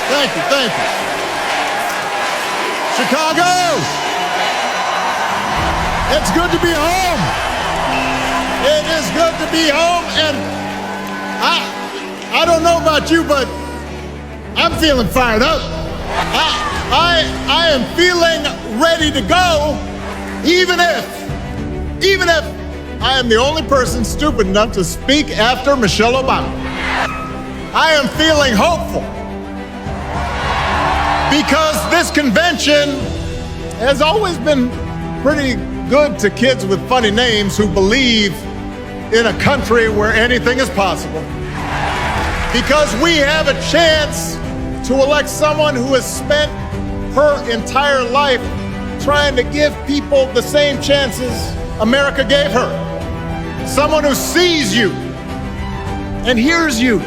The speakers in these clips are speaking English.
Thank you, thank you. Chicago, it's good to be home. It is good to be home, and I don't know about you, but I'm feeling fired up. I am feeling ready to go, even if I am the only person stupid enough to speak after Michelle Obama. I am feeling hopeful because this convention has always been pretty good to kids with funny names who believe in a country where anything is possible. Because we have a chance to elect someone who has spent her entire life trying to give people the same chances America gave her. Someone who sees you and hears you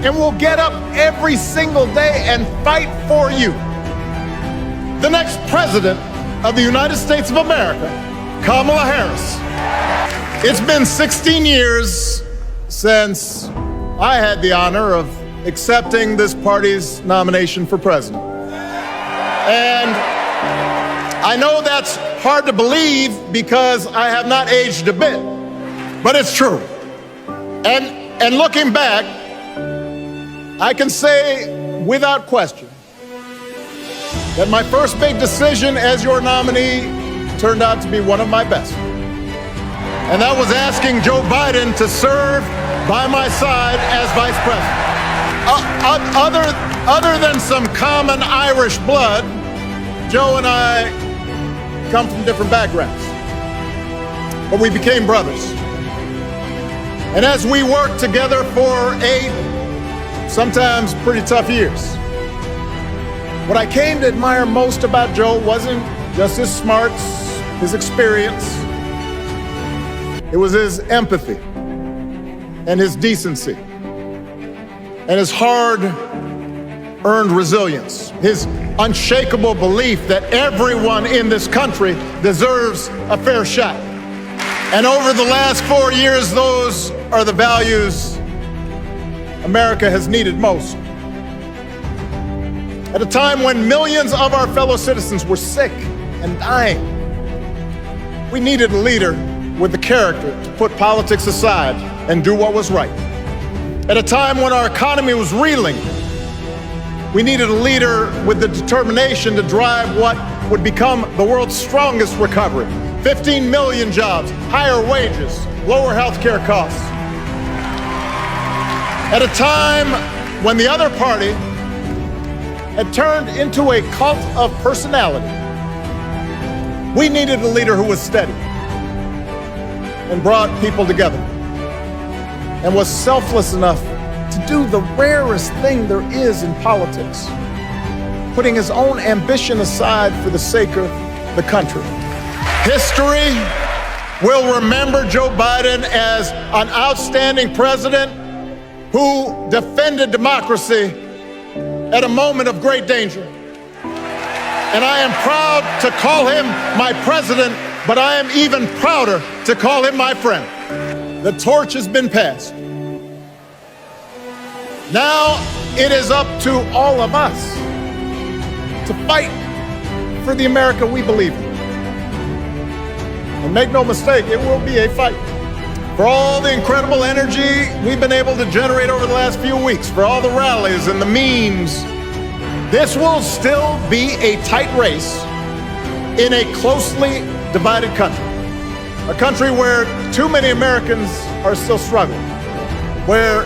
and will get up every single day and fight for you. The next president of the United States of America, Kamala Harris. It's been 16 years since I had the honor of accepting this party's nomination for president. And I know that's hard to believe because I have not aged a bit, but it's true. And looking back, I can say without question that my first big decision as your nominee turned out to be one of my best. And that was asking Joe Biden to serve by my side as vice president. Other than some common Irish blood, Joe and I come from different backgrounds, but we became brothers. And as we worked together for 8, sometimes pretty tough years, what I came to admire most about Joe wasn't just his smarts, his experience. It was his empathy and his decency and his hard-earned resilience, his unshakable belief that everyone in this country deserves a fair shot. And over the last 4 years, those are the values America has needed most. At a time when millions of our fellow citizens were sick and dying, we needed a leader with the character to put politics aside and do what was right. At a time when our economy was reeling, we needed a leader with the determination to drive what would become the world's strongest recovery. 15 million jobs, higher wages, lower health care costs. At a time when the other party had turned into a cult of personality, we needed a leader who was steady and brought people together and was selfless enough to do the rarest thing there is in politics, putting his own ambition aside for the sake of the country. History will remember Joe Biden as an outstanding president who defended democracy at a moment of great danger. And I am proud to call him my president, but I am even prouder to call him my friend. The torch has been passed. Now it is up to all of us to fight for the America we believe in. And make no mistake, it will be a fight. For all the incredible energy we've been able to generate over the last few weeks, for all the rallies and the memes, this will still be a tight race in a closely divided country. A country where too many Americans are still struggling, where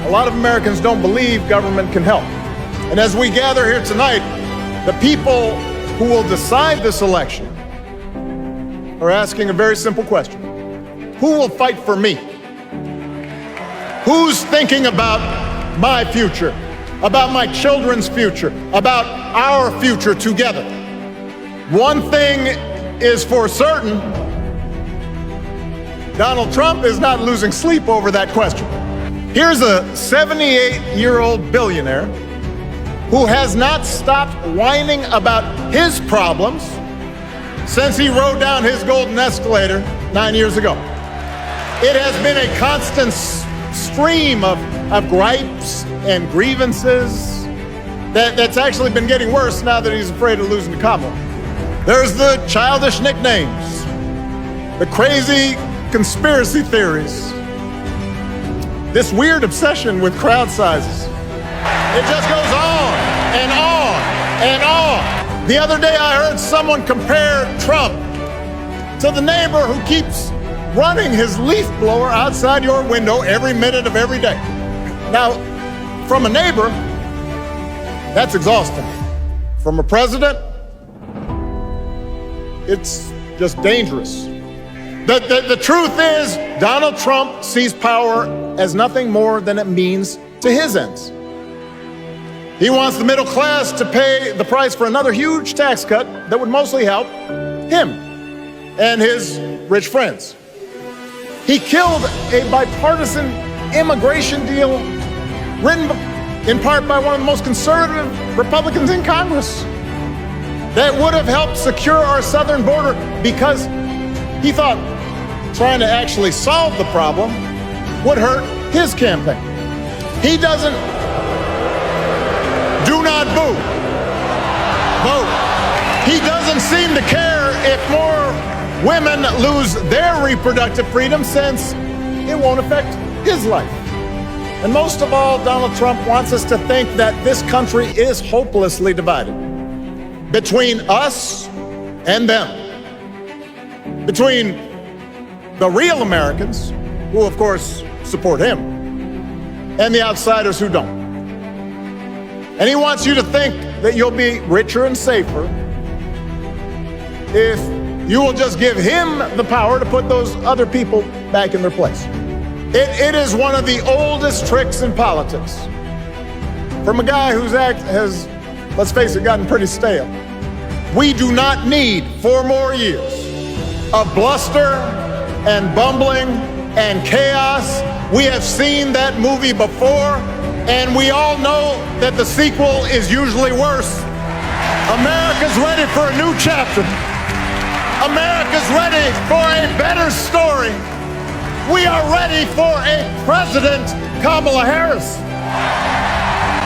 a lot of Americans don't believe government can help. And as we gather here tonight, the people who will decide this election are asking a very simple question. Who will fight for me? Who's thinking about my future, about my children's future, about our future together? One thing is for certain, Donald Trump is not losing sleep over that question. Here's a 78-year-old billionaire who has not stopped whining about his problems since he rode down his golden escalator 9 years ago. It has been a constant stream of gripes and grievances that's actually been getting worse now that he's afraid of losing to Kamala. There's the childish nicknames, the crazy conspiracy theories, this weird obsession with crowd sizes. It just goes on and on and on. The other day I heard someone compare Trump to the neighbor who keeps running his leaf blower outside your window every minute of every day. Now, from a neighbor, that's exhausting. From a president, it's just dangerous. The truth is, Donald Trump sees power as nothing more than it means to his ends. He wants the middle class to pay the price for another huge tax cut that would mostly help him and his rich friends. He killed a bipartisan immigration deal written in part by one of the most conservative Republicans in Congress that would have helped secure our southern border because he thought trying to actually solve the problem would hurt his campaign. He doesn't, do not boo, vote. He doesn't seem to care if more women lose their reproductive freedom since it won't affect his life. And most of all, Donald Trump wants us to think that this country is hopelessly divided between us and them, between the real Americans, who of course support him, and the outsiders who don't. And he wants you to think that you'll be richer and safer if you will just give him the power to put those other people back in their place. It is one of the oldest tricks in politics from a guy whose act has, let's face it, gotten pretty stale. We do not need 4 more years of bluster and bumbling and chaos. We have seen that movie before, and we all know that the sequel is usually worse. America's ready for a new chapter. America's ready for a better story. We are ready for a President Kamala Harris.